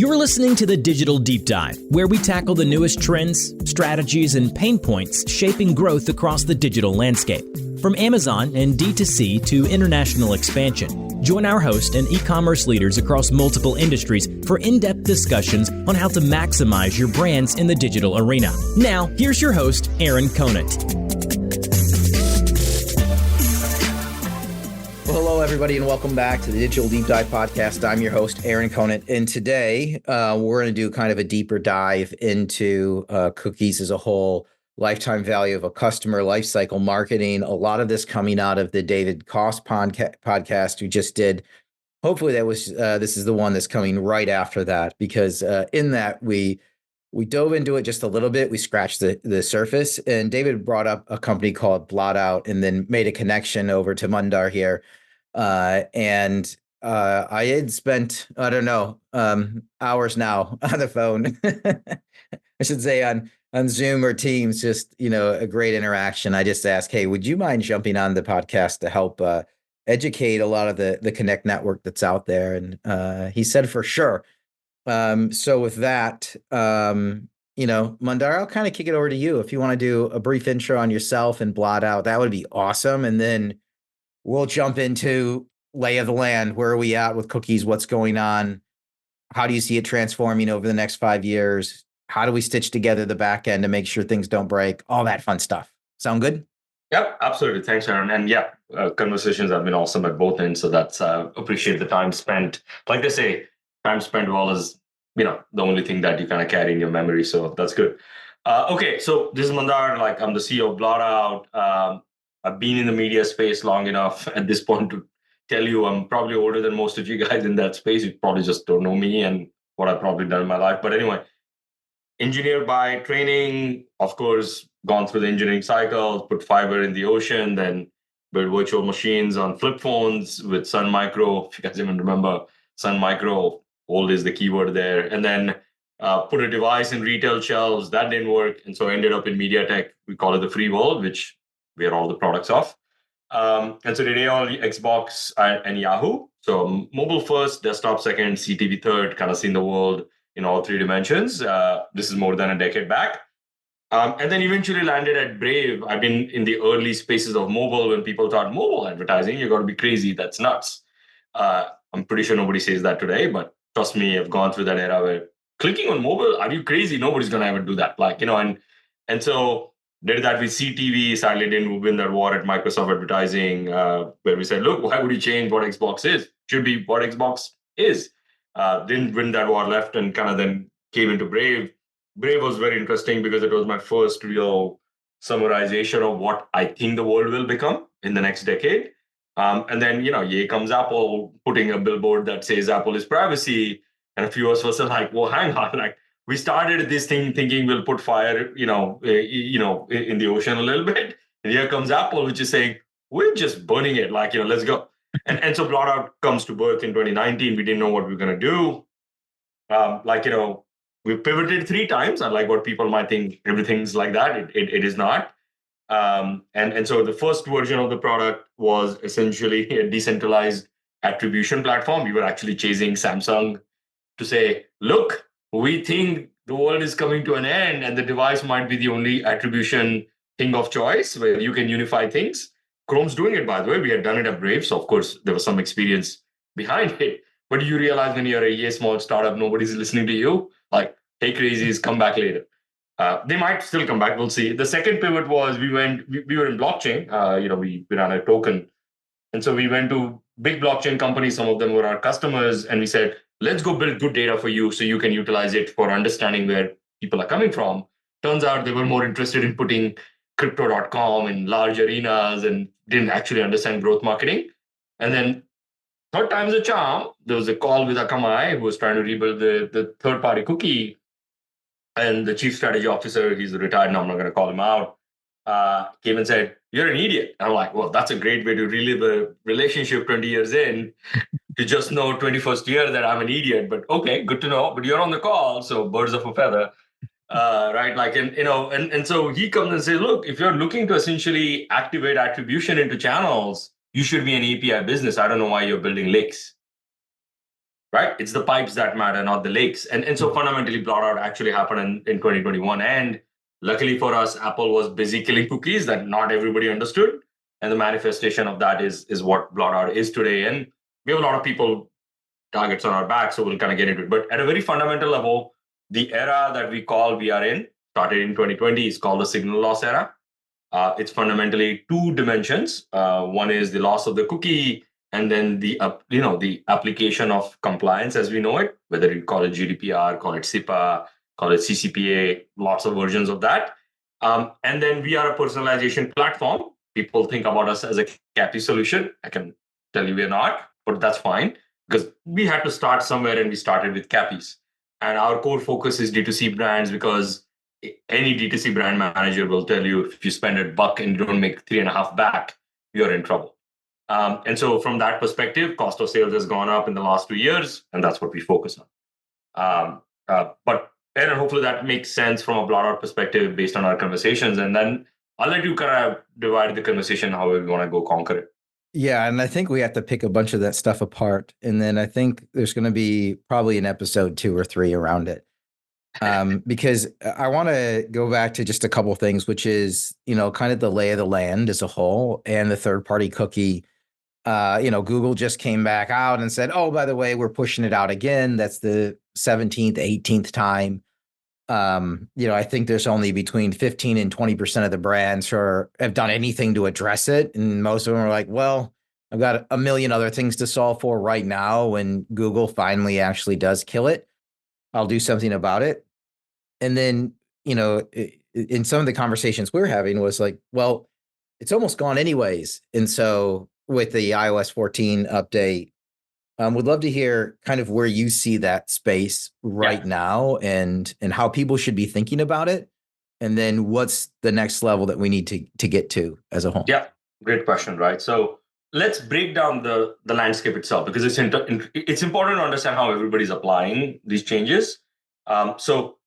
You're listening to the Digital Deep Dive, where we tackle the newest trends, strategies, and pain points shaping growth across the digital landscape. From Amazon and D2C to international expansion, join our host and e-commerce leaders across multiple industries for in-depth discussions on how to maximize your brands in the digital arena. Now, here's your host, Aaron Conant. Well, hello, everybody, and welcome back to the Digital Deep Dive podcast. I'm your host, Aaron Conant, and today we're going to do kind of a deeper dive into cookies as a whole, lifetime value of a customer, lifecycle marketing. A lot of this coming out of the David Koss podcast we just did. Hopefully, this is the one that's coming right after that, because in that we dove into it just a little bit. We scratched the surface, and David brought up a company called Blotout and then made a connection over to Mandar here. And I had spent, hours now on the phone, I should say on Zoom or Teams, just, a great interaction. I just asked, hey, would you mind jumping on the podcast to help educate a lot of the Connect network that's out there? And he said, for sure. So with that, Mandar, I'll kind of kick it over to you. If you want to do a brief intro on yourself and Blotout, that would be awesome. And then we'll jump into lay of the land. Where are we at with cookies? What's going on? How do you see it transforming over the next 5 years? How do we stitch together the back end to make sure things don't break? All that fun stuff. Sound good? Yep, absolutely. Thanks, Aaron. And conversations have been awesome at both ends. So that's appreciate the time spent. Like they say, time spent well is, the only thing that you kind of carry in your memory. So that's good. Okay, so this is Mandar. I'm the CEO of Blotout. I've been in the media space long enough at this point to tell you I'm probably older than most of you guys in that space. You probably just don't know me and what I've probably done in my life. But anyway, engineer by training, of course, gone through the engineering cycle, put fiber in the ocean, then build virtual machines on flip phones with Sun Micro. If you guys even remember Sun Micro, old is the keyword there. And then put a device in retail shelves. That didn't work. And so I ended up in media tech. We call it the free world, which we are all the products of. And so today, all Xbox and Yahoo. So mobile first, desktop second, CTV third, kind of seen the world in all three dimensions. This is more than a decade back. And then eventually landed at Brave. I've been in the early spaces of mobile when people thought mobile advertising, you got to be crazy. That's nuts. I'm pretty sure nobody says that today, but trust me, I've gone through that era where clicking on mobile, are you crazy? Nobody's going to ever do that. And so did that with CTV, sadly didn't win that war at Microsoft Advertising, where we said, look, why would you change what Xbox is? Should be what Xbox is. Didn't win that war, left, and kind of then came into Brave. Brave was very interesting because it was my first real summarization of what I think the world will become in the next decade. And then, here comes Apple putting a billboard that says Apple is privacy. And a few of us are like, well, hang on, we started this thing thinking we'll put fire, in the ocean a little bit. And here comes Apple, which is saying, we're just burning it. Let's go. And so Blotout comes to birth in 2019. We didn't know what we were going to do. We pivoted 3 times. Unlike what people might think, everything's like that. It is not. And so the first version of the product was essentially a decentralized attribution platform. We were actually chasing Samsung to say, look, we think the world is coming to an end and the device might be the only attribution thing of choice where you can unify things. Chrome's doing it, by the way. We had done it at Brave. So, of course, there was some experience behind it. But you realize when you're a small startup, nobody's listening to you. Hey, crazies, come back later. They might still come back. We'll see. The second pivot was we were in blockchain. We ran a token. And so we went to big blockchain companies. Some of them were our customers. And we said, let's go build good data for you so you can utilize it for understanding where people are coming from. Turns out they were more interested in putting crypto.com in large arenas and didn't actually understand growth marketing. And then third time's a charm. There was a call with Akamai, who was trying to rebuild the third-party cookie. And the chief strategy officer, he's retired now, I'm not going to call him out, came and said, you're an idiot. And I'm like, well, that's a great way to relive a relationship 20 years in, to just know 21st year that I'm an idiot. But okay, good to know. But you're on the call, so birds of a feather, right? And so he comes and says, look, if you're looking to essentially activate attribution into channels, you should be an API business. I don't know why you're building lakes. right? It's the pipes that matter, not the lakes. And so fundamentally, blowout actually happened in 2021. And luckily for us, Apple was busy killing cookies that not everybody understood. And the manifestation of that is what blowout is today. And we have a lot of people targets on our back, so we'll kind of get into it. But at a very fundamental level, the era that we are in, started in 2020, is called the signal loss era. It's fundamentally two dimensions. One is the loss of the cookie, and then the application of compliance as we know it, whether you call it GDPR, call it SIPA, call it CCPA, lots of versions of that. And then we are a personalization platform. People think about us as a CAPI solution. I can tell you we're not, but that's fine because we had to start somewhere and we started with CAPIs. And our core focus is D2C brands because any D2C brand manager will tell you if you spend $1 and you don't make 3.5 back, you're in trouble. And so from that perspective, cost of sales has gone up in the last 2 years, and that's what we focus on. But Aaron, hopefully that makes sense from a blowout perspective based on our conversations. And then I'll let you kind of divide the conversation however you want to go conquer it. Yeah, and I think we have to pick a bunch of that stuff apart. And then I think there's going to be probably an episode 2 or 3 around it. Because I want to go back to just a couple of things, which is, kind of the lay of the land as a whole and the third-party cookie. Google just came back out and said, oh, by the way, we're pushing it out again. That's the 17th, 18th time. I think there's only between 15 and 20% of the brands who have done anything to address it. And most of them are like, well, I've got a million other things to solve for right now. When Google finally actually does kill it, I'll do something about it. And then, in some of the conversations we're having was like, well, it's almost gone anyways. And so with the iOS 14 update, would love to hear kind of where you see that space right now and how people should be thinking about it. And then what's the next level that we need to get to as a whole? Yeah, great question, right? So let's break down the landscape itself because it's important to understand how everybody's applying these changes. So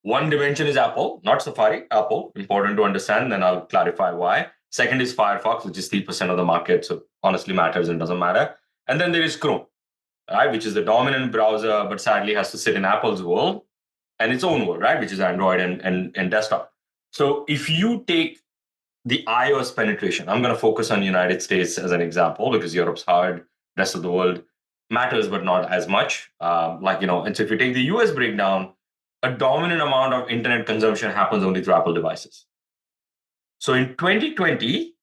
one dimension is Apple, not Safari, Apple. Important to understand, then I'll clarify why. Second is Firefox, which is 3% of the market, so honestly matters and doesn't matter. And then there is Chrome, right, which is the dominant browser, but sadly has to sit in Apple's world and its own world, right, which is Android and desktop. So if you take the iOS penetration, I'm going to focus on the United States as an example because Europe's hard, rest of the world matters, but not as much. And so if you take the US breakdown, a dominant amount of internet consumption happens only through Apple devices. So in 2020,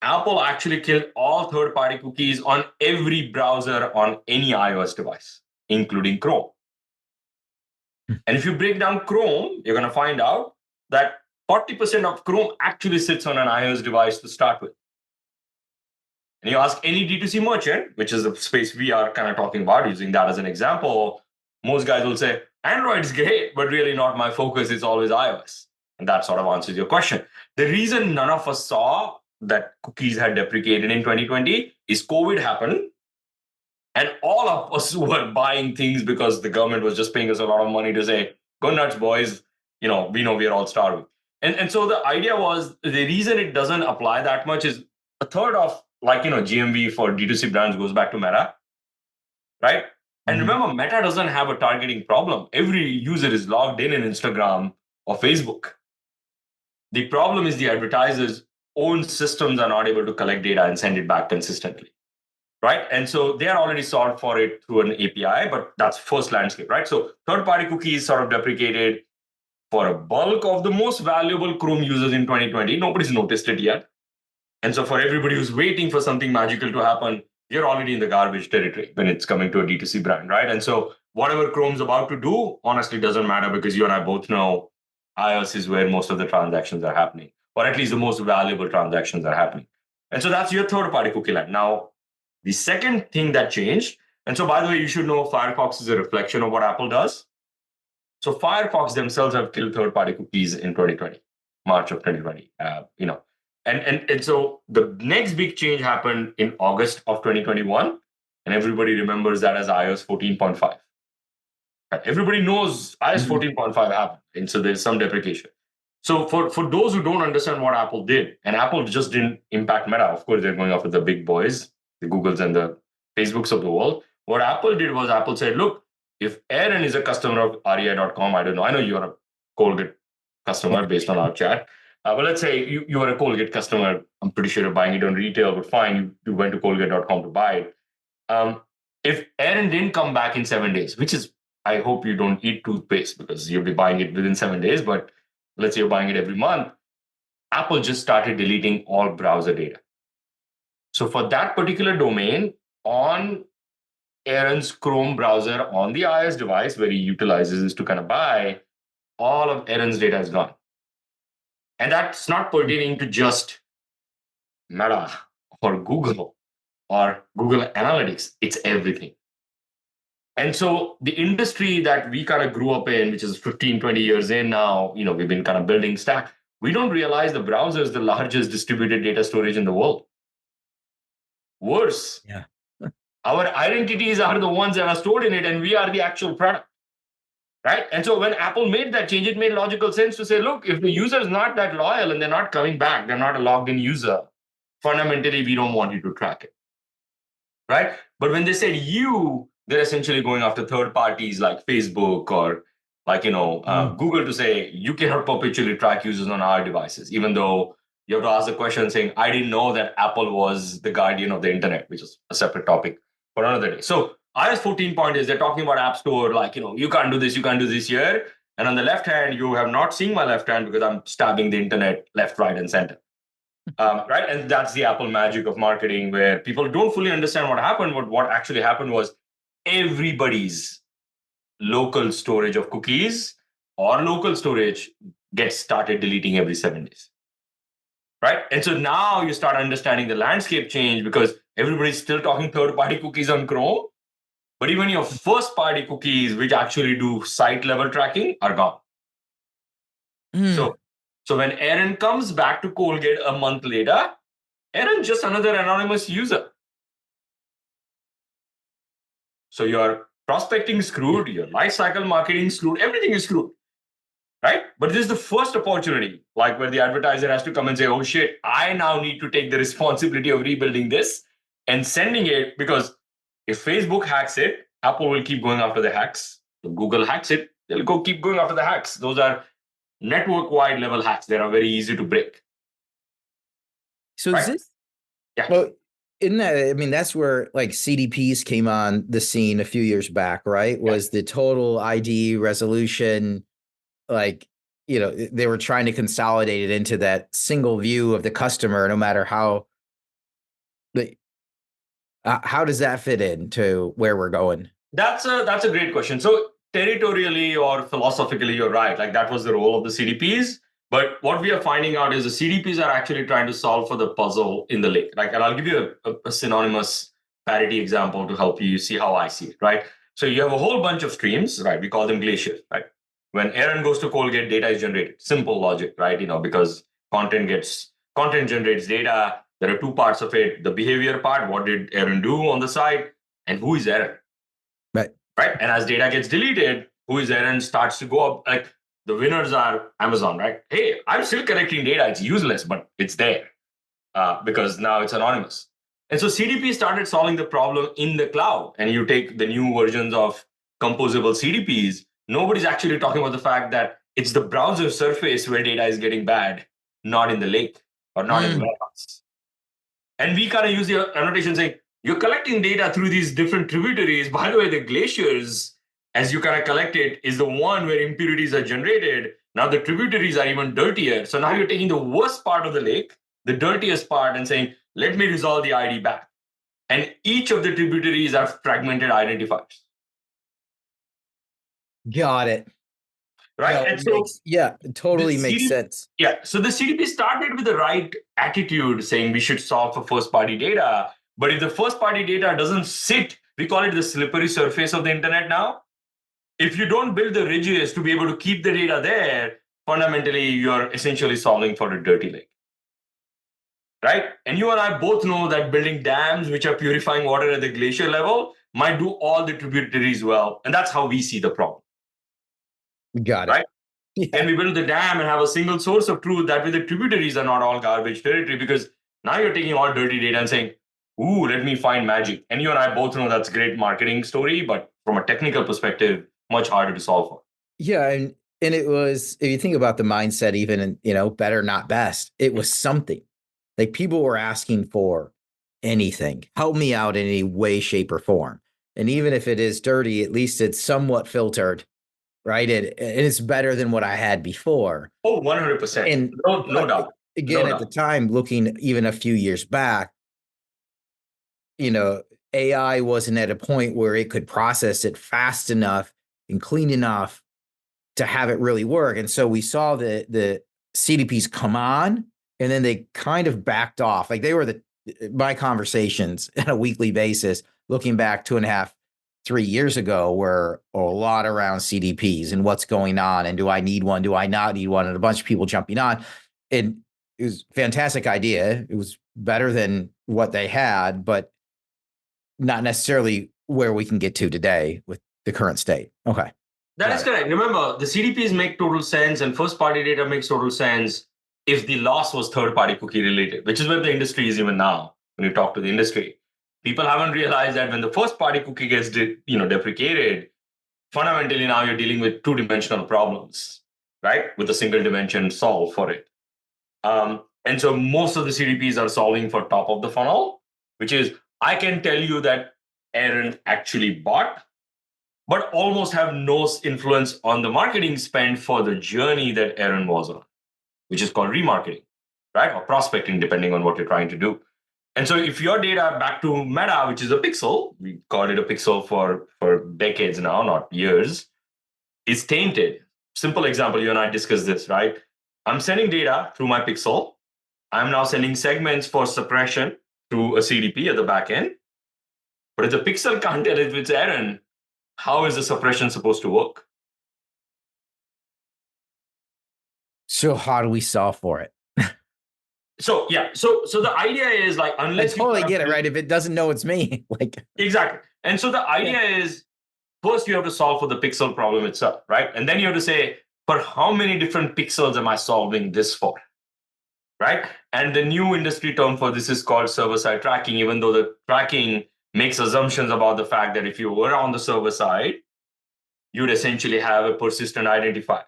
Apple actually killed all third-party cookies on every browser on any iOS device, including Chrome. And if you break down Chrome, you're going to find out that 40% of Chrome actually sits on an iOS device to start with. And you ask any D2C merchant, which is the space we are kind of talking about, using that as an example, most guys will say, Android is great, but really not my focus. It's always iOS. And that sort of answers your question. The reason none of us saw that cookies had deprecated in 2020 is COVID happened. And all of us were buying things because the government was just paying us a lot of money to say, go nuts, boys. We know we are all starving. And so the idea was the reason it doesn't apply that much is a third of GMV for D2C brands goes back to Meta, right? And remember, Meta doesn't have a targeting problem. Every user is logged in Instagram or Facebook. The problem is the advertisers' own systems are not able to collect data and send it back consistently, right? And so they are already solved for it through an API, but that's first landscape, right? So third-party cookies sort of deprecated for a bulk of the most valuable Chrome users in 2020. Nobody's noticed it yet. And so for everybody who's waiting for something magical to happen, you're already in the garbage territory when it's coming to a D2C brand, right? And so whatever Chrome's about to do, honestly, doesn't matter because you and I both know iOS is where most of the transactions are happening, or at least the most valuable transactions are happening. And so that's your third-party cookie land. Now, the second thing that changed, and so by the way, you should know Firefox is a reflection of what Apple does. So Firefox themselves have killed third-party cookies in 2020, March of 2020, And so the next big change happened in August of 2021, and everybody remembers that as iOS 14.5. Everybody knows iOS 14.5 happened, and so there's some deprecation. So for those who don't understand what Apple did, and Apple just didn't impact Meta, of course, they're going after the big boys, the Googles and the Facebooks of the world, What Apple did was Apple said, look, if Aaron is a customer of rei.com, I don't know. I know you're a Colgate customer based on our chat. But let's say you are a Colgate customer. I'm pretty sure you're buying it on retail, but fine, you went to Colgate.com to buy it. If Aaron didn't come back in 7 days, which is, I hope you don't eat toothpaste because you'll be buying it within 7 days, but let's say you're buying it every month, Apple just started deleting all browser data. So for that particular domain on Aaron's Chrome browser on the iOS device where he utilizes this to kind of buy, all of Aaron's data is gone. And that's not pertaining to just Meta or Google or Google Analytics. It's everything. And so the industry that we kind of grew up in, which is 15, 20 years in now, we've been kind of building stack. We don't realize the browser is the largest distributed data storage in the world. Worse, Yeah. Our identities are the ones that are stored in it, and we are the actual product, right? And so when Apple made that change, it made logical sense to say, look, if the user is not that loyal and they're not coming back, they're not a logged in user, fundamentally, we don't want you to track it, right? But when they said they're essentially going after third parties like Facebook or like, Google to say, you cannot perpetually track users on our devices, even though you have to ask the question saying, I didn't know that Apple was the guardian of the internet, which is a separate topic for another day. So iOS 14 point is they're talking about App Store, like, you can't do this, you can't do this here. And on the left hand, you have not seen my left hand because I'm stabbing the internet left, right, and center. Right? And that's the Apple magic of marketing where people don't fully understand what happened. But what actually happened was everybody's local storage of cookies or local storage gets started deleting every 7 days. Right? And so now you start understanding the landscape change because everybody's still talking third-party cookies on Chrome. But even your first-party cookies, which actually do site-level tracking, are gone. So when Aaron comes back to Colgate a month later, Aaron's just another anonymous user. So your prospecting is screwed, your lifecycle marketing is screwed, everything is screwed. Right? But this is the first opportunity, like where the advertiser has to come and say, oh shit, I now need to take the responsibility of rebuilding this and sending it, because if Facebook hacks it, Apple will keep going after the hacks. If Google hacks it, they'll keep going after the hacks. Those are network-wide level hacks. They are very easy to break. So right? Is this? Yeah. Well, isn't that, I mean, that's where like CDPs came on the scene a few years back, right? Yeah. Was the total ID resolution, like, they were trying to consolidate it into that single view of the customer, no matter how does that fit into where we're going? That's a great question. So territorially or philosophically, you're right. Like that was the role of the CDPs. But what we are finding out is the CDPs are actually trying to solve for the puzzle in the lake. Like, and I'll give you a synonymous parity example to help you see how I see it, right? So you have a whole bunch of streams, right? We call them glaciers, right? When Aaron goes to Colgate, data is generated. Simple logic, right? Because content generates data. There are two parts of it. The behavior part, what did Aaron do on the side? And who is Aaron? Right. And as data gets deleted, who is Aaron starts to go up. Like the winners are Amazon, right? Hey, I'm still collecting data. It's useless, but it's there because now it's anonymous. And so CDP started solving the problem in the cloud. And you take the new versions of composable CDPs, nobody's actually talking about the fact that it's the browser surface where data is getting bad, not in the lake or not in the warehouse. And we kind of use the annotation saying, you're collecting data through these different tributaries. By the way, the glaciers, as you kind of collect it, is the one where impurities are generated. Now the tributaries are even dirtier. So now you're taking the worst part of the lake, the dirtiest part, and saying, let me resolve the ID back. And each of the tributaries are fragmented identifiers. Got it. Right. No, and so it totally makes sense. Yeah. So the CDP started with the right attitude saying we should solve for first party data. But if the first party data doesn't sit, we call it the slippery surface of the internet now. If you don't build the ridges to be able to keep the data there, fundamentally, you're essentially solving for a dirty lake. Right? And you and I both know that building dams, which are purifying water at the glacier level, might do all the tributaries well. And that's how we see the problem. Got it. Right? Yeah. Can we build the dam and have a single source of truth that way the tributaries are not all garbage territory? Because now you're taking all dirty data and saying, let me find magic. And you and I both know that's a great marketing story, but from a technical perspective, much harder to solve for. Yeah, and it was, if you think about the mindset, even in, better, not best, it was something. Like people were asking for anything. Help me out in any way, shape, or form. And even if it is dirty, at least it's somewhat filtered, right? And it's better than what I had before. Oh, 100%. And No doubt. Again, No at doubt. the time, looking even a few years back, AI wasn't at a point where it could process it fast enough and clean enough to have it really work. And so we saw the CDPs come on, and then they kind of backed off. Like they were my conversations on a weekly basis, looking back 2.5, 3 years ago, were a lot around CDPs and what's going on. And do I need one? Do I not need one? And a bunch of people jumping on. And it was a fantastic idea. It was better than what they had, but not necessarily where we can get to today with the current state. Okay. That is correct. Remember, the CDPs make total sense and first-party data makes total sense if the loss was third-party cookie related, which is where the industry is even now. When you talk to the industry, people haven't realized that when the first-party cookie gets deprecated, fundamentally now you're dealing with two-dimensional problems, right? With a single dimension solve for it. And so most of the CDPs are solving for top of the funnel, which is I can tell you that Aaron actually bought, but almost have no influence on the marketing spend for the journey that Aaron was on, which is called remarketing, right? Or prospecting, depending on what you're trying to do. And so if your data back to Meta, which is a pixel, we called it a pixel for decades now, not years, is tainted. Simple example, you and I discussed this, right? I'm sending data through my pixel. I'm now sending segments for suppression through a CDP at the back end. But if the pixel can't tell if it's Aaron, how is the suppression supposed to work? So how do we solve for it? So the idea is like, unless I totally get it, right? If it doesn't know it's me, like exactly. And so the idea is first you have to solve for the pixel problem itself, right? And then you have to say, for how many different pixels am I solving this for? Right? And the new industry term for this is called server-side tracking, even though the tracking makes assumptions about the fact that if you were on the server side, you'd essentially have a persistent identifier,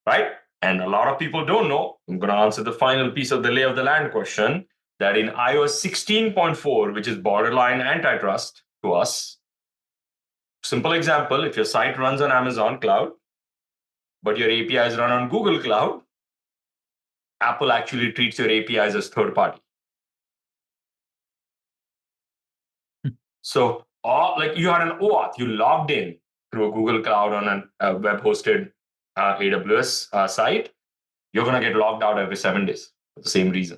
right? And a lot of people don't know. I'm going to answer the final piece of the lay of the land question, that in iOS 16.4, which is borderline antitrust to us, simple example, if your site runs on Amazon cloud, but your APIs run on Google cloud, Apple actually treats your APIs as third party. So, like you had an OAuth, you logged in through a Google Cloud on a web-hosted AWS site, you're going to get logged out every 7 days for the same reason.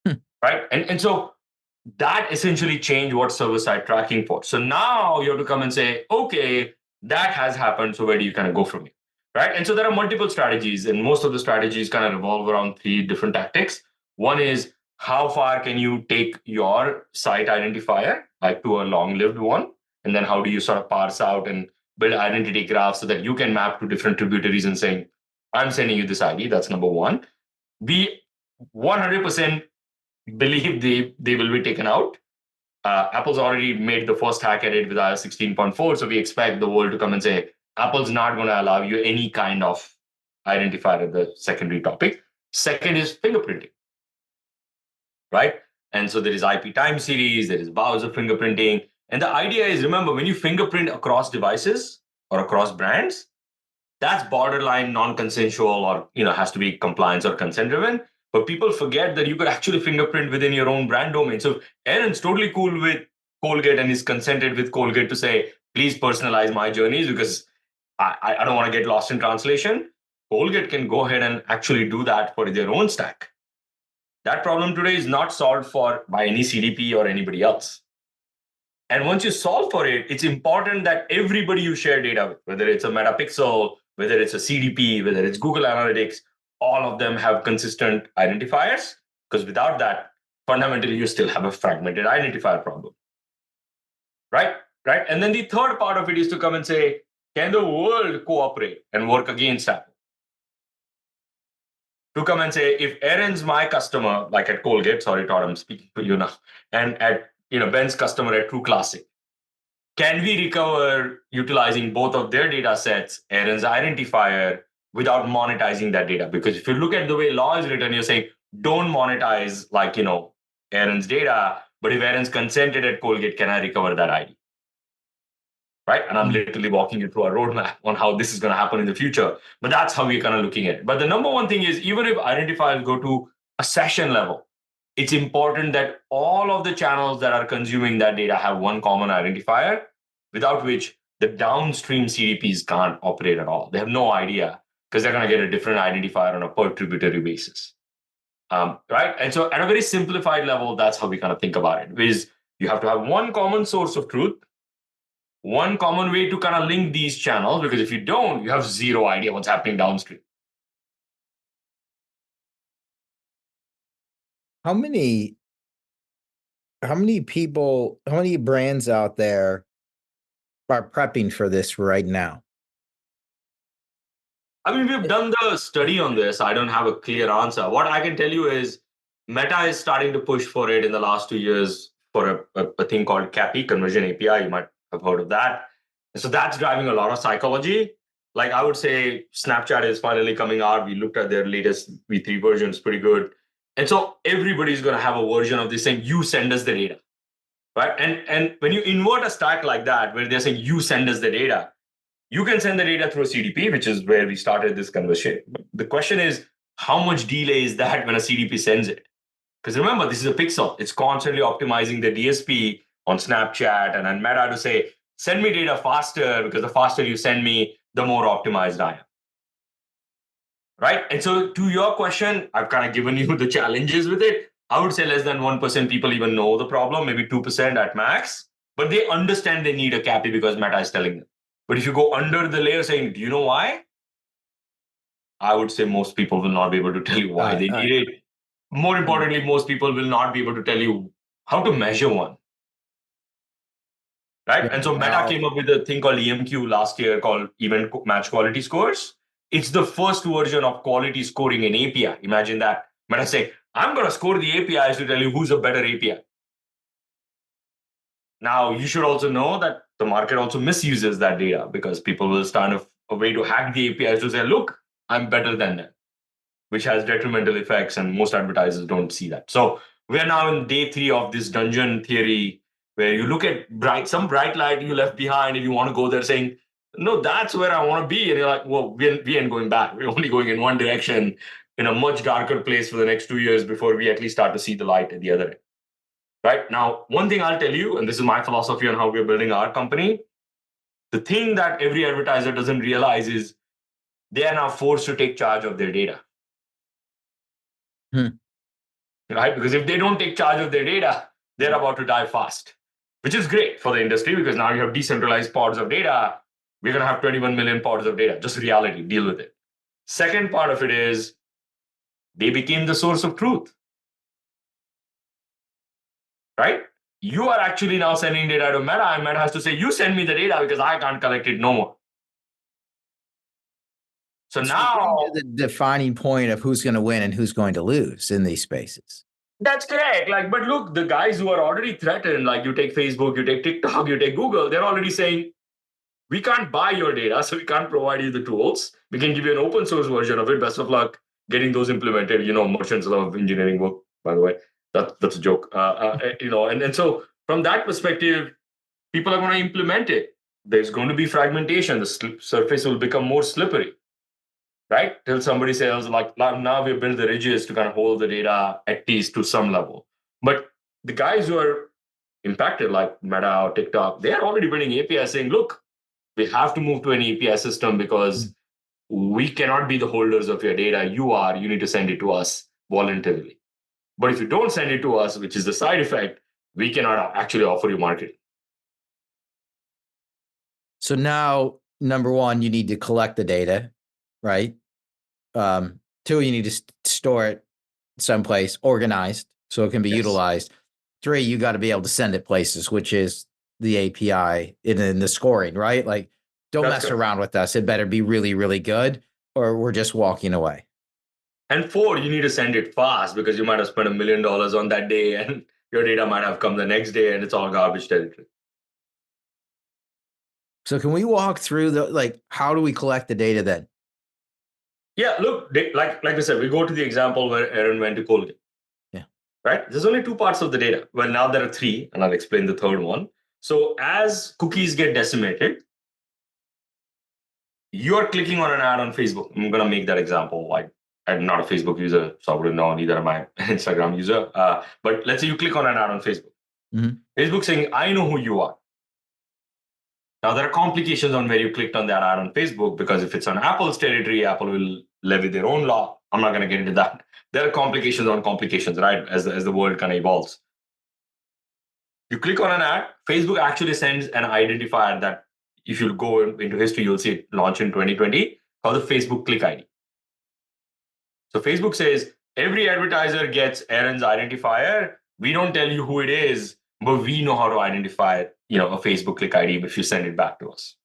Right? And so that essentially changed what server-side tracking for. So now you have to come and say, okay, that has happened. So where do you kind of go from here? Right? And so there are multiple strategies, and most of the strategies kind of revolve around 3 different tactics. One is, how far can you take your site identifier, like to a long-lived one? And then how do you sort of parse out and build identity graphs so that you can map to different tributaries and saying, I'm sending you this ID. That's number one. We 100% believe they will be taken out. Apple's already made the first hack at it with iOS 16.4. So we expect the world to come and say, Apple's not going to allow you any kind of identifier at the secondary topic. Second is fingerprinting, right? And so there is IP time series, there is browser fingerprinting. And the idea is, remember, when you fingerprint across devices or across brands, that's borderline non-consensual, or has to be compliance or consent driven. But people forget that you could actually fingerprint within your own brand domain. So Aaron's totally cool with Colgate and is consented with Colgate to say, please personalize my journeys because I don't want to get lost in translation. Colgate can go ahead and actually do that for their own stack. That problem today is not solved for by any CDP or anybody else. And once you solve for it, it's important that everybody you share data with, whether it's a Metapixel, whether it's a CDP, whether it's Google Analytics, all of them have consistent identifiers, because without that, fundamentally, you still have a fragmented identifier problem. Right? And then the third part of it is to come and say, can the world cooperate and work against Apple? to come and say, if Aaron's my customer, like at Colgate, sorry, Todd, I'm speaking to you now, and at Ben's customer at True Classic, can we recover utilizing both of their data sets, Aaron's identifier, without monetizing that data? Because if you look at the way law is written, you're saying don't monetize Aaron's data, but if Aaron's consented at Colgate, can I recover that ID? Right? And I'm literally walking you through a roadmap on how this is going to happen in the future. But that's how we're kind of looking at it. But the number one thing is, even if identifiers go to a session level, it's important that all of the channels that are consuming that data have one common identifier, without which the downstream CDPs can't operate at all. They have no idea, because they're going to get a different identifier on a per tributary basis. Right? And so at a very simplified level, that's how we kind of think about it, is you have to have one common source of truth, one common way to kind of link these channels, because if you don't, you have zero idea what's happening downstream. How many people, how many brands out there are prepping for this right now? I mean, we've done the study on this. I don't have a clear answer. What I can tell you is Meta is starting to push for it in the last 2 years for a thing called CAPI, Conversion API. You might have heard of that. And so that's driving a lot of psychology. Like I would say Snapchat is finally coming out. We looked at their latest V3 version. It's pretty good. And so everybody's going to have a version of this saying, you send us the data, right? And when you invert a stack like that, where they're saying, you send us the data, you can send the data through a CDP, which is where we started this conversation. The question is, how much delay is that when a CDP sends it? Because remember, this is a pixel. It's constantly optimizing the DSP on Snapchat and on Meta to say, send me data faster, because the faster you send me, the more optimized I am. Right? And so to your question, I've kind of given you the challenges with it. I would say less than 1% people even know the problem, maybe 2% at max, but they understand they need a CAPI because Meta is telling them. But if you go under the layer saying, do you know why? I would say most people will not be able to tell you why they need it. More importantly, most people will not be able to tell you how to measure one. Right? And so Meta came up with a thing called EMQ last year called Event Match Quality Scores. It's the first version of quality scoring in API. Imagine that. Meta say, I'm going to score the APIs to tell you who's a better API. Now, you should also know that the market also misuses that data, because people will start a way to hack the APIs to say, look, I'm better than them, which has detrimental effects, and most advertisers don't see that. So we are now in day 3 of this dungeon theory, where you look at some bright light you left behind and you want to go there saying, no, that's where I want to be. And you're like, well, we ain't going back. We're only going in one direction, in a much darker place for the next 2 years before we at least start to see the light at the other end. Right? Now, one thing I'll tell you, and this is my philosophy on how we're building our company, the thing that every advertiser doesn't realize is they are now forced to take charge of their data. Right? Because if they don't take charge of their data, they're about to die fast, which is great for the industry, because now you have decentralized pods of data. We're going to have 21 million pods of data. Just reality, deal with it. Second part of it is they became the source of truth. Right? You are actually now sending data to Meta, and Meta has to say, you send me the data because I can't collect it no more. So now the defining point of who's going to win and who's going to lose in these spaces. That's correct. But look, the guys who are already threatened, like you take Facebook, you take TikTok, you take Google, they're already saying, we can't buy your data, so we can't provide you the tools. We can give you an open source version of it. Best of luck getting those implemented. Merchants love engineering work, by the way. That's a joke. And so from that perspective, people are going to implement it. There's going to be fragmentation. The surface will become more slippery, right? Till somebody says, like, now we build the ridges to kind of hold the data at least to some level. But the guys who are impacted, like Meta or TikTok, they are already building APIs saying, look, we have to move to an API system because we cannot be the holders of your data. You need to send it to us voluntarily. But if you don't send it to us, which is the side effect, we cannot actually offer you marketing. So now, number one, you need to collect the data, right? 2, you need to store it someplace organized so it can be utilized. 3, you got to be able to send it places, which is the API in the scoring, right? Like, don't mess around with us. It better be really, really good, or we're just walking away. And 4, you need to send it fast because you might have spent $1 million on that day and your data might have come the next day and it's all garbage territory. So can we walk through how do we collect the data then? Yeah, look, like I said, we go to the example where Aaron went to Colgate. Yeah. Right? There's only 2 parts of the data. Well, now there are 3, and I'll explain the third one. So as cookies get decimated, you're clicking on an ad on Facebook. I'm going to make that example. Like, I'm not a Facebook user, so I wouldn't know, neither am I an Instagram user. But let's say you click on an ad on Facebook. Mm-hmm. Facebook saying, I know who you are. Now, there are complications on where you clicked on that ad on Facebook, because if it's on Apple's territory, Apple will levy their own law. I'm not going to get into that. There are complications on complications, right? As the world kind of evolves. You click on an ad, Facebook actually sends an identifier that if you go into history, you'll see it launch in 2020, called the Facebook Click ID. So Facebook says, every advertiser gets Aaron's identifier. We don't tell you who it is, but we know how to identify, a Facebook Click ID if you send it back to us.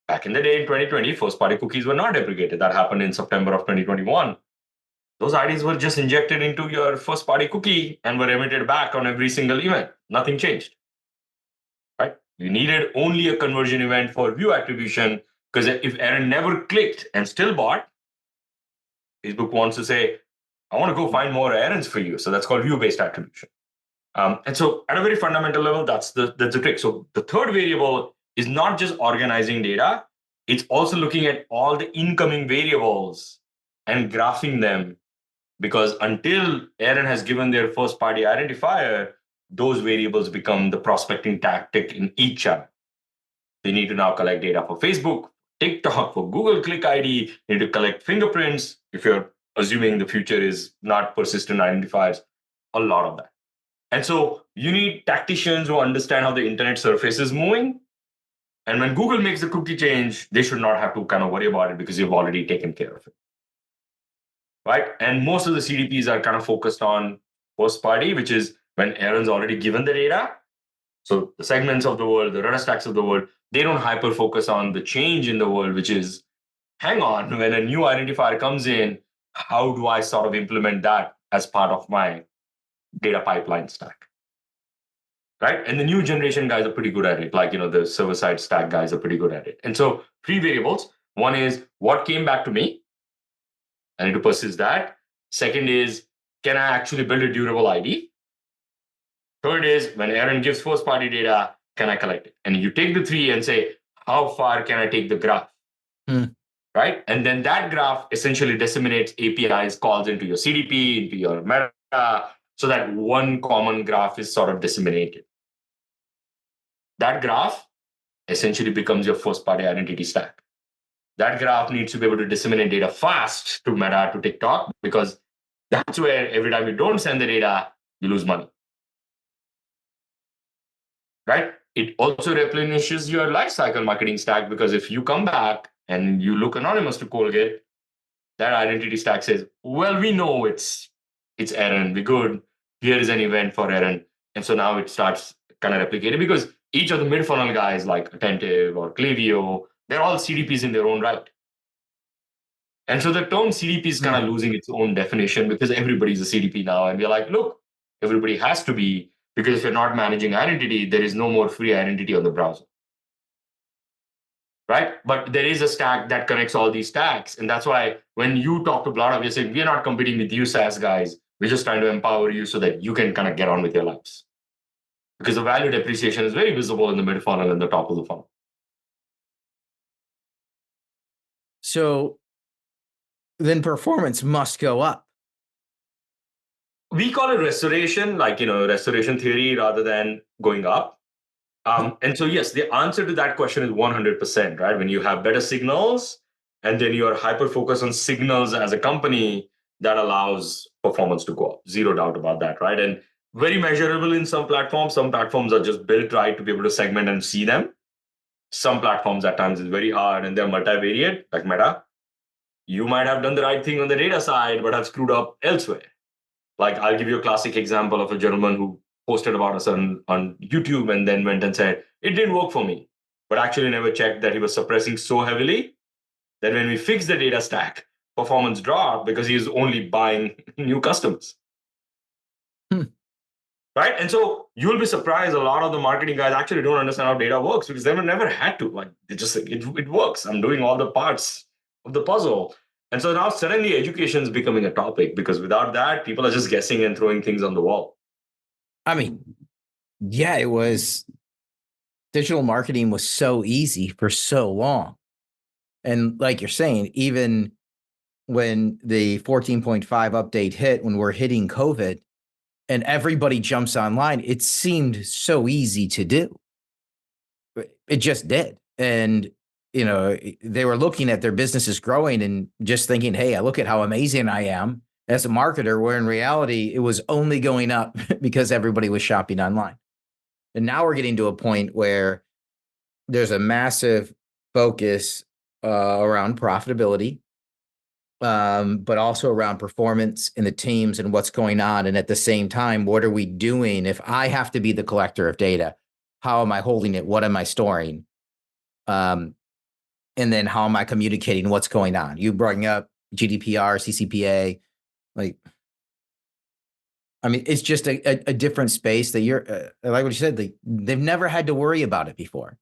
Back in the day in 2020, first-party cookies were not deprecated. That happened in September of 2021. Those IDs were just injected into your first-party cookie and were emitted back on every single event. Nothing changed. Right? You needed only a conversion event for view attribution, because if Aaron never clicked and still bought, Facebook wants to say, I want to go find more errands for you. So that's called view-based attribution. And so at a very fundamental level, that's the trick. So the third variable is not just organizing data. It's also looking at all the incoming variables and graphing them, because until Aaron has given their first-party identifier, those variables become the prospecting tactic in each channel. They need to now collect data for Facebook, TikTok, for Google Click ID, they need to collect fingerprints. If you're assuming the future is not persistent identifiers, a lot of that. And so you need tacticians who understand how the internet surface is moving. And when Google makes the cookie change, they should not have to kind of worry about it because you've already taken care of it. Right? And most of the CDPs are kind of focused on first party, which is when Aaron's already given the data. So the segments of the world, the Rudderstacks of the world, they don't hyper focus on the change in the world, which is, hang on, when a new identifier comes in, how do I sort of implement that as part of my data pipeline stack? Right? And the new generation guys are pretty good at it. Like, the server-side stack guys are pretty good at it. And so 3 variables. One is what came back to me. I need to persist that. Second is, can I actually build a durable ID? Third is, when Aaron gives first-party data, can I collect it? And you take the 3 and say, how far can I take the graph? Right? And then that graph essentially disseminates APIs, calls into your CDP, into your meta, so that one common graph is sort of disseminated. That graph essentially becomes your first-party identity stack. That graph needs to be able to disseminate data fast to Meta, to TikTok, because that's where every time you don't send the data, you lose money. Right? It also replenishes your lifecycle marketing stack, because if you come back and you look anonymous to Colgate, that identity stack says, well, we know it's Aaron, we're good. Here is an event for Aaron. And so now it starts kind of replicating, because each of the mid-funnel guys like Attentive or Klaviyo, they're all CDPs in their own right. And so the term CDP is kind of losing its own definition, because everybody's a CDP now. And we're like, look, everybody has to be, because if you're not managing identity, there is no more free identity on the browser. Right? But there is a stack that connects all these stacks. And that's why when you talk to Blotout, you're saying, we're not competing with you SaaS guys. We're just trying to empower you so that you can kind of get on with your lives. Because the value depreciation is very visible in the mid funnel and the top of the funnel. So then performance must go up. We call it restoration, like, restoration theory rather than going up. And so, yes, the answer to that question is 100%, right? When you have better signals and then you're hyper-focused on signals as a company, that allows performance to go up. Zero doubt about that, right? And very measurable in some platforms. Some platforms are just built right to be able to segment and see them. Some platforms at times is very hard and they're multivariate, like Meta. You might have done the right thing on the data side, but have screwed up elsewhere. Like, I'll give you a classic example of a gentleman who posted about us on YouTube and then went and said, it didn't work for me, but actually never checked that he was suppressing so heavily that when we fixed the data stack, performance dropped because he's only buying new customers. Right? And so you'll be surprised a lot of the marketing guys actually don't understand how data works because they've never had to. Like it works. I'm doing all the parts of the puzzle. And so now suddenly education is becoming a topic because without that, people are just guessing and throwing things on the wall. I mean, yeah, it was digital marketing was so easy for so long. And like you're saying, even when the 14.5 update hit, when we're hitting COVID and everybody jumps online, it seemed so easy to do. It just did. And, you know, they were looking at their businesses growing and just thinking, hey, I look at how amazing I am as a marketer, where in reality, it was only going up because everybody was shopping online. And now we're getting to a point where there's a massive focus around profitability, but also around performance in the teams and what's going on. And at the same time, what are we doing? If I have to be the collector of data, how am I holding it? What am I storing? And then how am I communicating what's going on? You bring up GDPR, CCPA, like, I mean, it's just a different space that you're, like what you said, they've never had to worry about it before.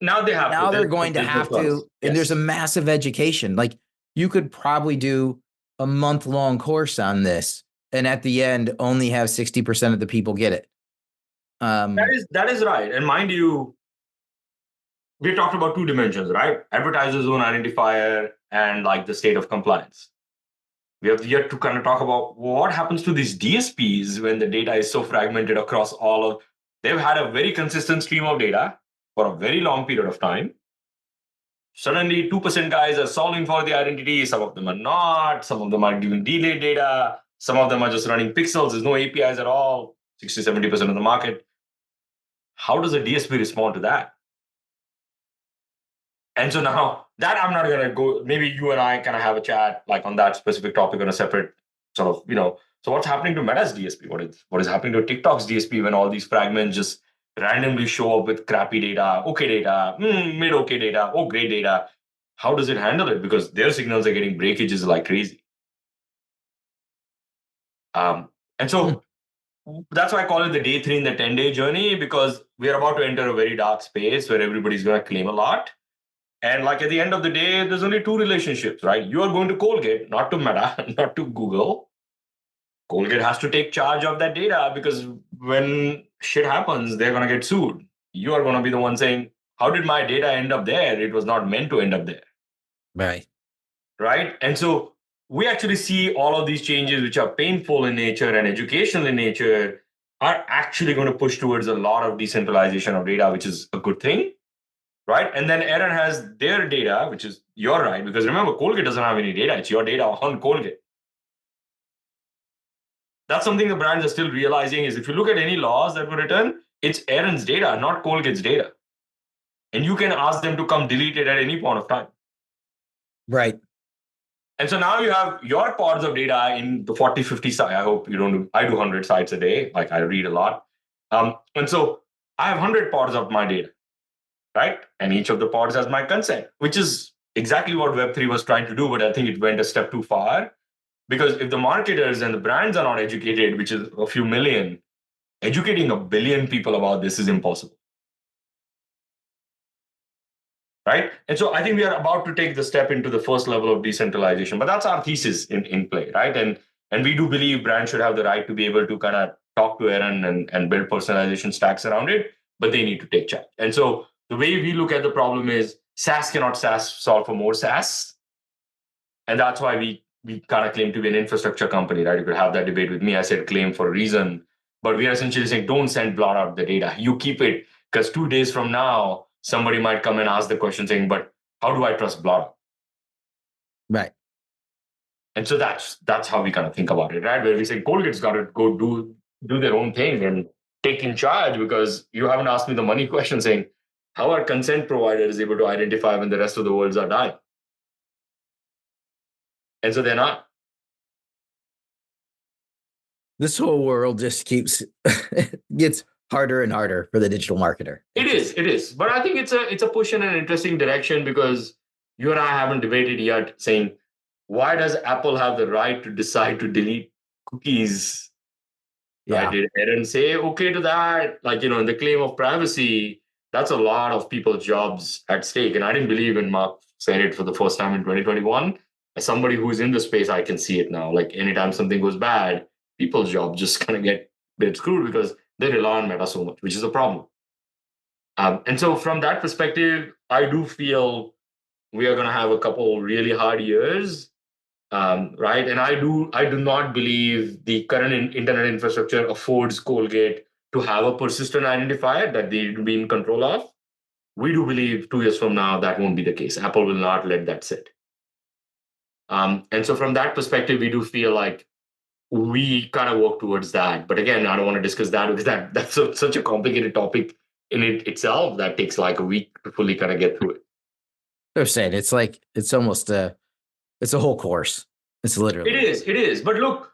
Now they have now to. they're going to have to, Yes. and there's a massive education. Like you could probably do a month-long course on this, and at the end, only have 60% of the people get it. That is right. And mind you, we talked about two dimensions, right? Advertiser zone identifier and like the state of compliance. We have yet to kind of talk about what happens to these DSPs when the data is so fragmented across all of. They've had a very consistent stream of data for a very long period of time. Suddenly, 2% guys are solving for the identity. Some of them are not. Some of them are giving delayed data. Some of them are just running pixels. There's no APIs at all. 60, 70% of the market. How does a DSP respond to that? And so now that I'm not going to go, maybe you and I kind of have a chat like on that specific topic on a separate sort of, so what's happening to Meta's DSP? What is happening to TikTok's DSP when all these fragments just randomly show up with crappy data, okay data, mid-okay data, oh, great data? How does it handle it? Because their signals are getting breakages like crazy. And so that's why I call it the day 3 in the 10-day journey, because we're about to enter a very dark space where everybody's going to claim a lot. And like at the end of the day, there's only 2 relationships, right? You are going to Colgate, not to Meta, not to Google. Colgate has to take charge of that data because when shit happens, they're going to get sued. You are going to be the one saying, how did my data end up there? It was not meant to end up there. Right. Right. And so we actually see all of these changes, which are painful in nature and educational in nature, are actually going to push towards a lot of decentralization of data, which is a good thing. Right. And then Aaron has their data, which is your right. Because remember, Colgate doesn't have any data. It's your data on Colgate. That's something the brands are still realizing is if you look at any laws that were written, it's Aaron's data, not Colgate's data. And you can ask them to come delete it at any point of time. Right. And so now you have your pods of data in the 40, 50 sites. I hope you don't do, I do 100 sites a day. Like I read a lot. And so I have 100 pods of my data, right? And each of the pods has my consent, which is exactly what Web3 was trying to do. But I think it went a step too far. Because if the marketers and the brands are not educated, which is a few million, educating 1 billion people about this is impossible. Right? And so I think we are about to take the step into the first level of decentralization. But that's our thesis in play, right? And we do believe brands should have the right to be able to kind of talk to Aaron and build personalization stacks around it, but they need to take charge. And so the way we look at the problem is SaaS cannot solve for more SaaS. And that's why we kind of claim to be an infrastructure company, right? You could have that debate with me. I said claim for a reason, but we are essentially saying don't send Blotout the data. You keep it because 2 days from now, somebody might come and ask the question saying, but how do I trust Blotout? Right. And so that's how we kind of think about it, right? Where we say Colgate's got to go do their own thing and take in charge because you haven't asked me the money question saying, how are consent providers able to identify when the rest of the worlds are dying? And so they're not. This whole world just gets harder and harder for the digital marketer. It is. But I think it's a push in an interesting direction because you and I haven't debated yet saying why does Apple have the right to decide to delete cookies? Right? Yeah. Did Aaron say okay to that? Like, in the claim of privacy, that's a lot of people's jobs at stake. And I didn't believe when Mark said it for the first time in 2021. As somebody who's in the space, I can see it now. Like, anytime something goes bad, people's jobs just kind of get screwed because they rely on Meta so much, which is a problem. And so from that perspective, I do feel we are going to have a couple really hard years, right? And I do not believe the current internet infrastructure affords Colgate to have a persistent identifier that they'd be in control of. We do believe 2 years from now that won't be the case. Apple will not let that sit. And so from that perspective, we do feel like we kind of work towards that. But again, I don't want to discuss that because that's such a complicated topic in it itself that takes like a week to fully kind of get through it. They're saying it's almost it's a whole course. It's literally. It is. But look,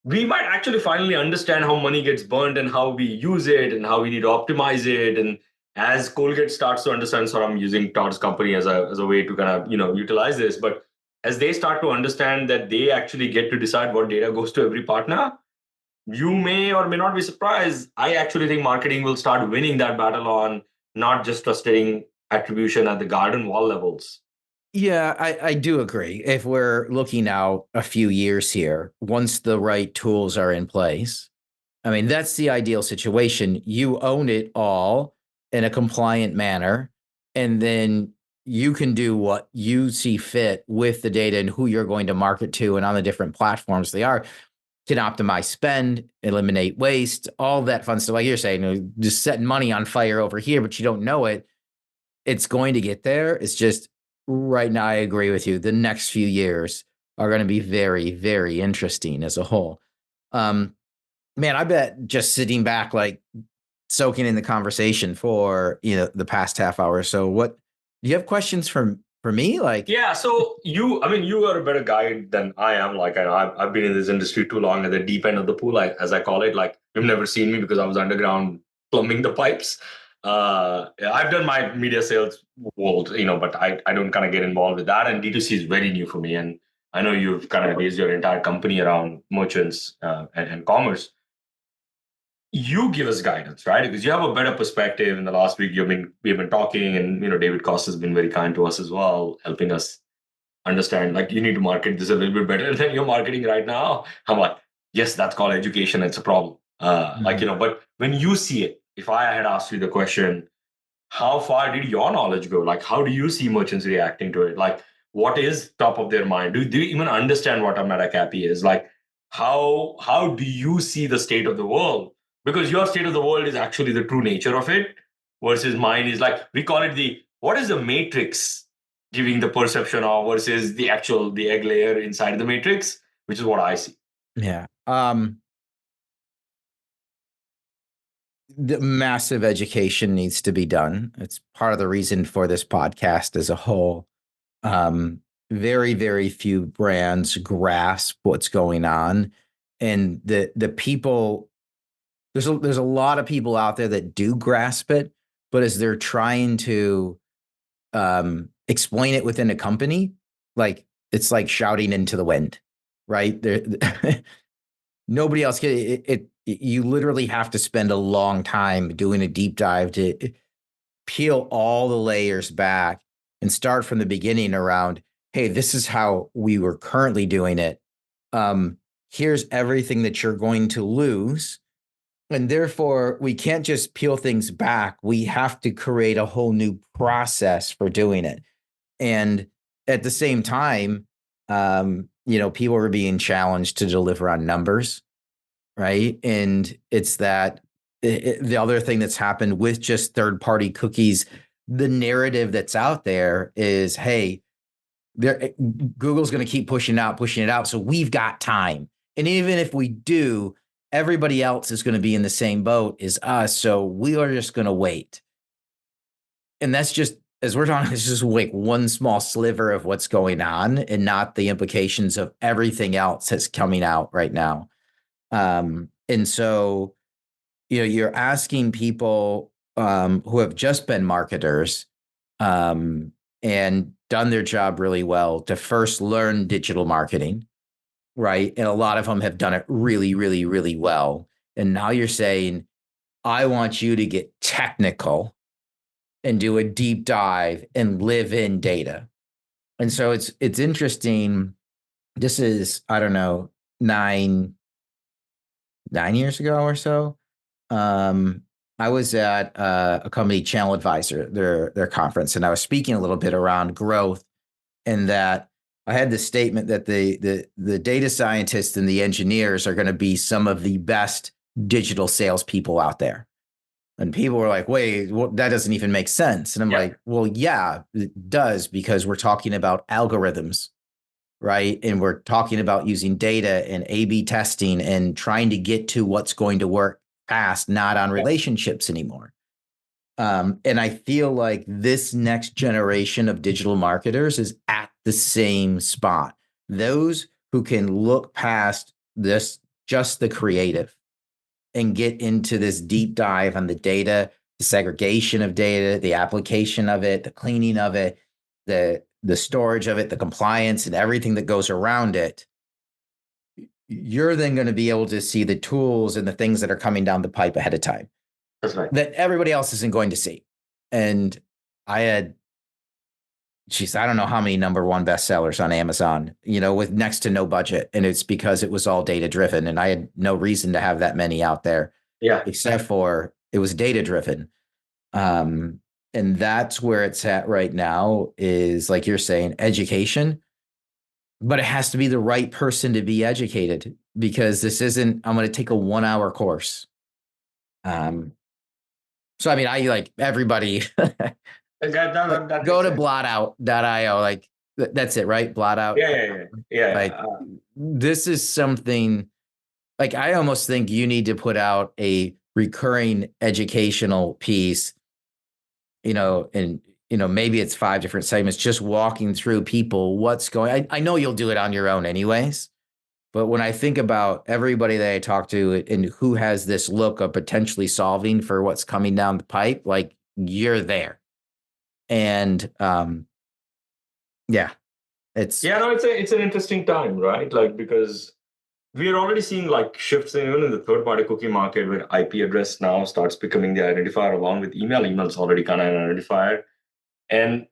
we might actually finally understand how money gets burned and how we use it and how we need to optimize it. And as Colgate starts to understand, so I'm using Todd's company as a way to kind of, utilize this. But as they start to understand that they actually get to decide what data goes to every partner, you may or may not be surprised. I actually think marketing will start winning that battle on not just trusting attribution at the garden wall levels. Yeah, I do agree. If we're looking out a few years here, once the right tools are in place, I mean, that's the ideal situation. You own it all in a compliant manner, and then you can do what you see fit with the data and who you're going to market to and on the different platforms they are. Can optimize spend, eliminate waste, all that fun stuff. Like you're saying, just setting money on fire over here, but you don't know it. It's going to get there. It's just right now, I agree with you. The next few years are going to be very, very interesting as a whole. Man, I bet just sitting back, like soaking in the conversation for, the past half hour. So do you have questions for me? Like, Yeah, so you are a better guide than I am. Like, I've been in this industry too long at the deep end of the pool, as I call it. Like, you've never seen me because I was underground plumbing the pipes. I've done my media sales world, but I don't kind of get involved with that. And D2C is very new for me. And I know you've kind of based your entire company around merchants and commerce. You give us guidance, right? Because you have a better perspective. In the last week, we've been talking, and David Costa has been very kind to us as well, helping us understand, like, you need to market this a little bit better than you're marketing right now. I'm like, yes, that's called education. It's a problem. But when you see it, if I had asked you the question, how far did your knowledge go? Like, how do you see merchants reacting to it? Like, what is top of their mind? Do you even understand what a meta copy is? Like, how do you see the state of the world? Because your state of the world is actually the true nature of it, versus mine is, like, we call it what is the matrix giving the perception of versus the egg layer inside the matrix, which is what I see. Yeah. The massive education needs to be done. It's part of the reason for this podcast as a whole. Very, very few brands grasp what's going on, and the people. There's a lot of people out there that do grasp it, but as they're trying to explain it within a company, like it's like shouting into the wind, right? Nobody else can it. You literally have to spend a long time doing a deep dive to peel all the layers back and start from the beginning around, hey, this is how we were currently doing it. Here's everything that you're going to lose. And therefore, we can't just peel things back. We have to create a whole new process for doing it. And at the same time, people are being challenged to deliver on numbers, right? And it's that the other thing that's happened with just third-party cookies, the narrative that's out there is, hey, Google's going to keep pushing it out. So we've got time. And even if we do, everybody else is going to be in the same boat as us. So we are just going to wait. And that's just, as we're talking, it's just like one small sliver of what's going on and not the implications of everything else that's coming out right now. And so, you're asking people who have just been marketers, and done their job really well to first learn digital marketing, right? And a lot of them have done it really, really, really well. And now you're saying, I want you to get technical and do a deep dive and live in data. And so it's interesting. This is, I don't know, nine years ago or so. I was at a company, Channel Advisor, their conference, and I was speaking a little bit around growth, and that I had this statement that the data scientists and the engineers are going to be some of the best digital salespeople out there. And people were like, wait, well, that doesn't even make sense. And I'm like, well, yeah, it does, because we're talking about algorithms, right? And we're talking about using data and A/B testing and trying to get to what's going to work fast, not on relationships anymore. And I feel like this next generation of digital marketers is at the same spot. Those who can look past this, just the creative, and get into this deep dive on the data, the segregation of data, the application of it, the cleaning of it, the storage of it, the compliance and everything that goes around it. You're then going to be able to see the tools and the things that are coming down the pipe ahead of time. That's right. That everybody else isn't going to see. And I had, I don't know how many #1 bestsellers on Amazon, with next to no budget. And it's because it was all data driven. And I had no reason to have that many out there. Yeah. Except for it was data driven. And that's where it's at right now, is like you're saying, education. But it has to be the right person to be educated, because this isn't, I'm going to take a 1-hour course. So, I mean, I like everybody go to blotout.io. Like that's it, right? Blotout. Yeah. Like this is something, like, I almost think you need to put out a recurring educational piece, and maybe it's 5 different segments, just walking through people, what's going, I know you'll do it on your own anyways, but when I think about everybody that I talk to and who has this look of potentially solving for what's coming down the pipe, like, you're there. And it's an interesting time, right? Like, because we are already seeing like shifts even in the third-party cookie market, where IP address now starts becoming the identifier along with email. Email's already kind of an identifier. And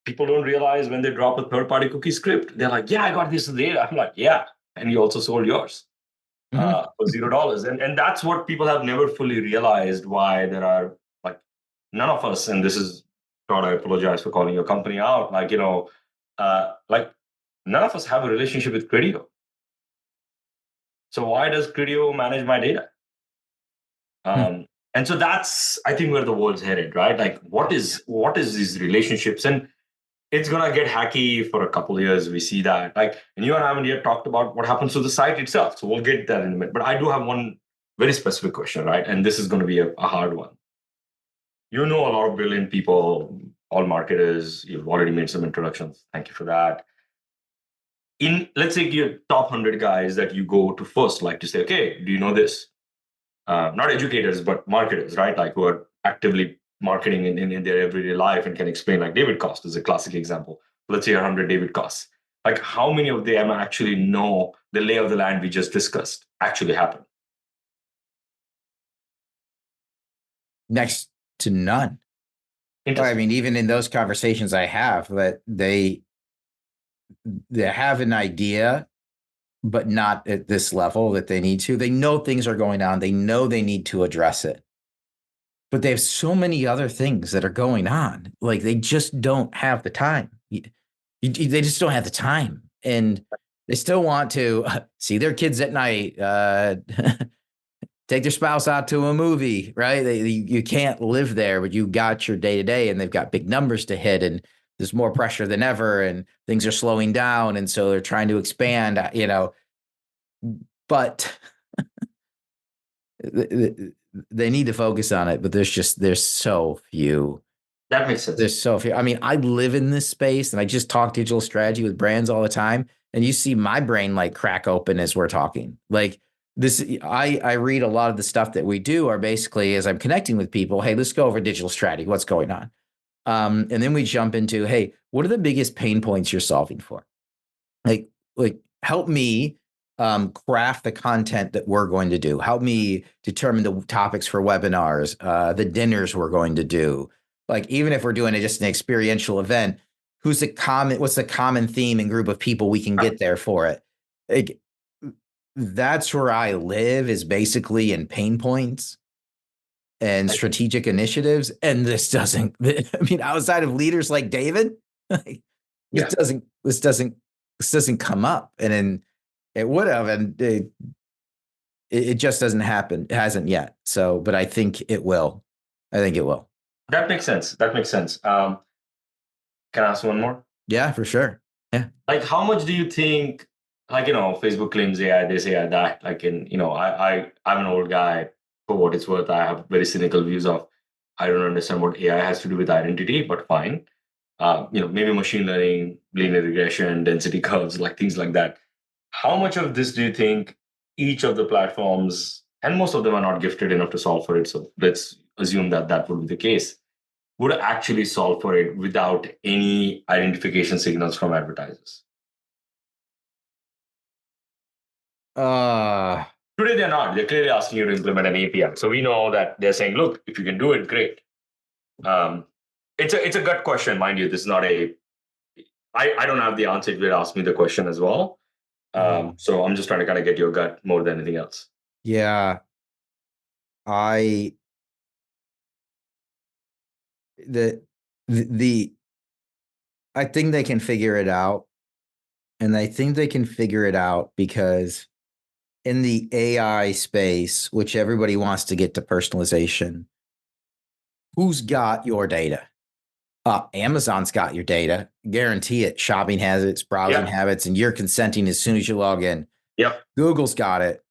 people don't realize when they drop a third-party cookie script, they're like, yeah, I got this data. I'm like, yeah. And you also sold yours for $0. And that's what people have never fully realized, why there are, like, none of us, and this is, Todd, I apologize for calling your company out, like, like, none of us have a relationship with Criteo. So why does Criteo manage my data? And so that's, I think, where the world's headed, right? Like, what is these relationships? And it's going to get hacky for a couple of years. We see that. Like, and you and I haven't yet talked about what happens to the site itself. So we'll get that in a minute. But I do have one very specific question, right? And this is going to be a hard one. You know a lot of brilliant people, all marketers. You've already made some introductions. Thank you for that. Let's say your top 100 guys that you go to first, like to say, okay, do you know this? Not educators, but marketers, right? Like, who are actively marketing in their everyday life and can explain, like David Cost is a classic example. Let's say 100 David Costs. Like, how many of them actually know the lay of the land we just discussed actually happened? Next to none. I mean, even in those conversations I have, that they have an idea, but not at this level that they need to. They know things are going on. They know they need to address it. But they have so many other things that are going on. Like, they just don't have the time. They just don't have the time. And they still want to see their kids at night, take their spouse out to a movie, right? You can't live there, but you got your day-to-day, and they've got big numbers to hit, and there's more pressure than ever, and things are slowing down. And so they're trying to expand, but they need to focus on it. But there's so few. That makes sense. There's so few. I mean, I live in this space, and I just talk digital strategy with brands all the time. And you see my brain like crack open as we're talking. Like this, I read a lot of the stuff that we do are basically, as I'm connecting with people, hey, let's go over digital strategy. What's going on? And then we jump into, hey, what are the biggest pain points you're solving for? Like help me craft the content that we're going to do. Help me determine the topics for webinars, the dinners we're going to do. Like, even if we're doing just an experiential event, what's the common theme and group of people we can get there for it? Like, that's where I live, is basically in pain points and strategic initiatives. And this doesn't, I mean, outside of leaders like David, like, this doesn't come up. And then it would have, and it just doesn't happen. It hasn't yet. So, but I think it will. That makes sense. Can I ask one more? Yeah, for sure. Yeah. Like, how much do you think, like, Facebook claims AI this, AI that, like, I'm an old guy. For what it's worth, I have very cynical views of, I don't understand what AI has to do with identity, but fine. Maybe machine learning, linear regression, density curves, like things like that. How much of this do you think each of the platforms, and most of them are not gifted enough to solve for it, so let's assume that would be the case, would actually solve for it without any identification signals from advertisers? Today they're not. They're clearly asking you to implement an API. So we know that they're saying, look, if you can do it, great. It's a gut question, mind you. This is not I don't have the answer if you'd ask me the question as well. So I'm just trying to kind of get your gut more than anything else. Yeah. I think they can figure it out. And I think they can figure it out because in the AI space, which everybody wants to get to personalization, who's got your data? Amazon's got your data. Guarantee it. Shopping has its browsing habits, and you're consenting as soon as you log in. Yep. Google's got it.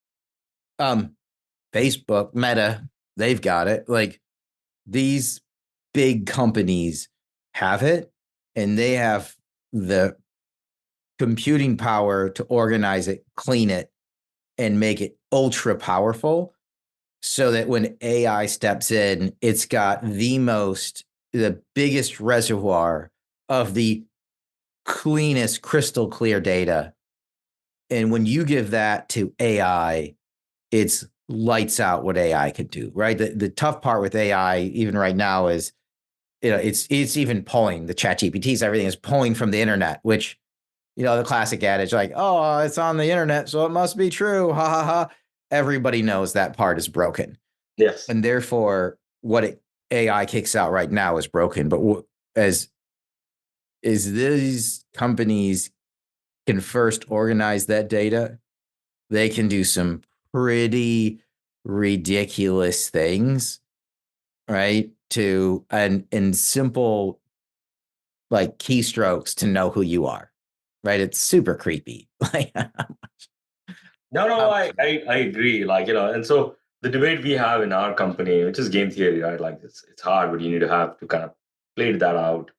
Facebook, Meta, they've got it. Like, these big companies have it, and they have the computing power to organize it, clean it, and make it ultra powerful, so that when AI steps in, it's got the biggest reservoir of the cleanest, crystal clear data. And when you give that to AI, it's lights out what AI could do, right? The tough part with AI, even right now, is, it's even pulling the chat GPTs, everything is pulling from the internet, which, the classic adage, like, oh, it's on the internet, so it must be true. Ha ha ha. Everybody knows that part is broken. Yes. And therefore, what AI kicks out right now is broken. But as these companies can first organize that data, they can do some pretty ridiculous things, right? And simple, like, keystrokes to know who you are, right? It's super creepy. I agree. And so the debate we have in our company, which is game theory, right? Like, it's hard, but you need to have to kind of play that out,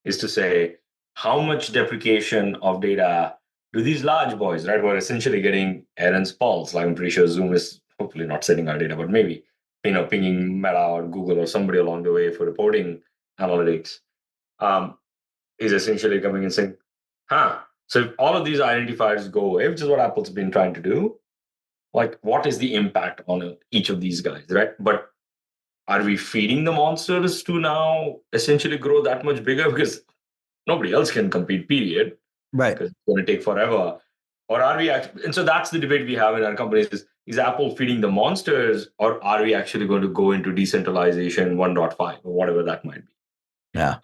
is to say, how much deprecation of data do these large boys, right, who are essentially getting Aaron's pulse? Like, I'm pretty sure Zoom is hopefully not sending our data, but maybe, pinging Meta or Google or somebody along the way for reporting analytics, is essentially coming and saying, so if all of these identifiers go away, which is what Apple's been trying to do, like, what is the impact on each of these guys, right? But are we feeding the monsters to now essentially grow that much bigger? Because nobody else can compete, period. Right. Because it's going to take forever. Or are we actually, and so that's the debate we have in our companies, is Apple feeding the monsters, or are we actually going to go into decentralization 1.5 or whatever that might be? Yeah.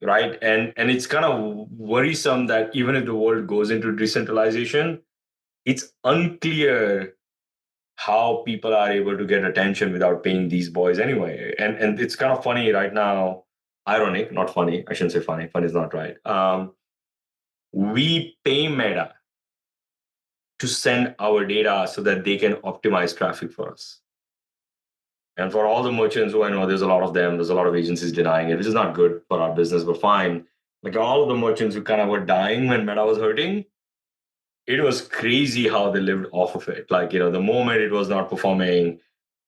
Right. And it's kind of worrisome that even if the world goes into decentralization, it's unclear how people are able to get attention without paying these boys anyway. And it's kind of funny right now, ironic, not funny. I shouldn't say funny. Funny is not right. We pay Meta to send our data so that they can optimize traffic for us. And for all the merchants who I know, there's a lot of them, there's a lot of agencies denying it, which is not good for our business, but fine. Like, all of the merchants who kind of were dying when Meta was hurting, it was crazy how they lived off of it. Like, the moment it was not performing,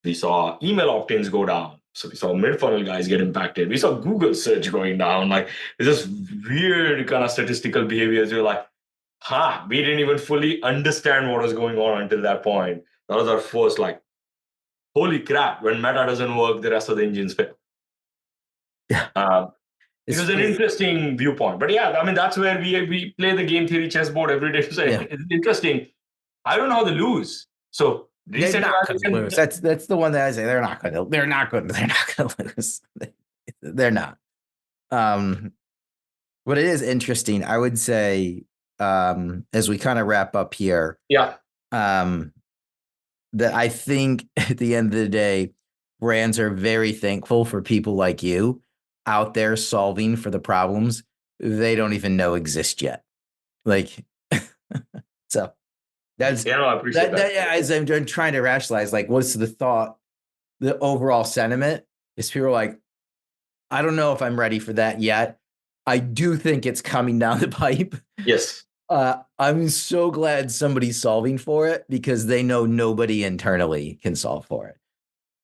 we saw email opt-ins go down. So we saw mid-funnel guys get impacted. We saw Google search going down. Like it's just weird kind of statistical behaviors. You're like, we didn't even fully understand what was going on until that point. That was our first like, holy crap, when Meta doesn't work, the rest of the engines fail. Yeah. It was an interesting viewpoint. But yeah, I mean, that's where we play the game theory chessboard every day to say, it's interesting. I don't know how to lose. So they're not going to lose. That's the one that I say they're not going to lose. They're not. But it is interesting. I would say, as we kind of wrap up here, that I think at the end of the day, brands are very thankful for people like you out there solving for the problems they don't even know exist yet. Like, so that's, I appreciate that. As I'm trying to rationalize, like, what's the thought, the overall sentiment is people are like, I don't know if I'm ready for that yet. I do think it's coming down the pipe. Yes. I'm so glad somebody's solving for it because they know nobody internally can solve for it.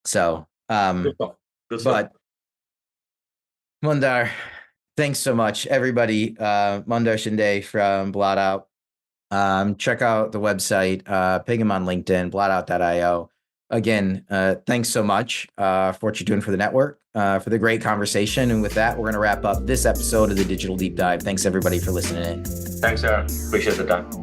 So, Good stuff. But Mandar, thanks so much, everybody. Mandar Shinde from Blotout. Check out the website, ping him on LinkedIn, blotout.io. Again, thanks so much for what you're doing for the network, for the great conversation. And with that, we're going to wrap up this episode of the Digital Deep Dive. Thanks, everybody, for listening in. Thanks, Aaron. Appreciate the time.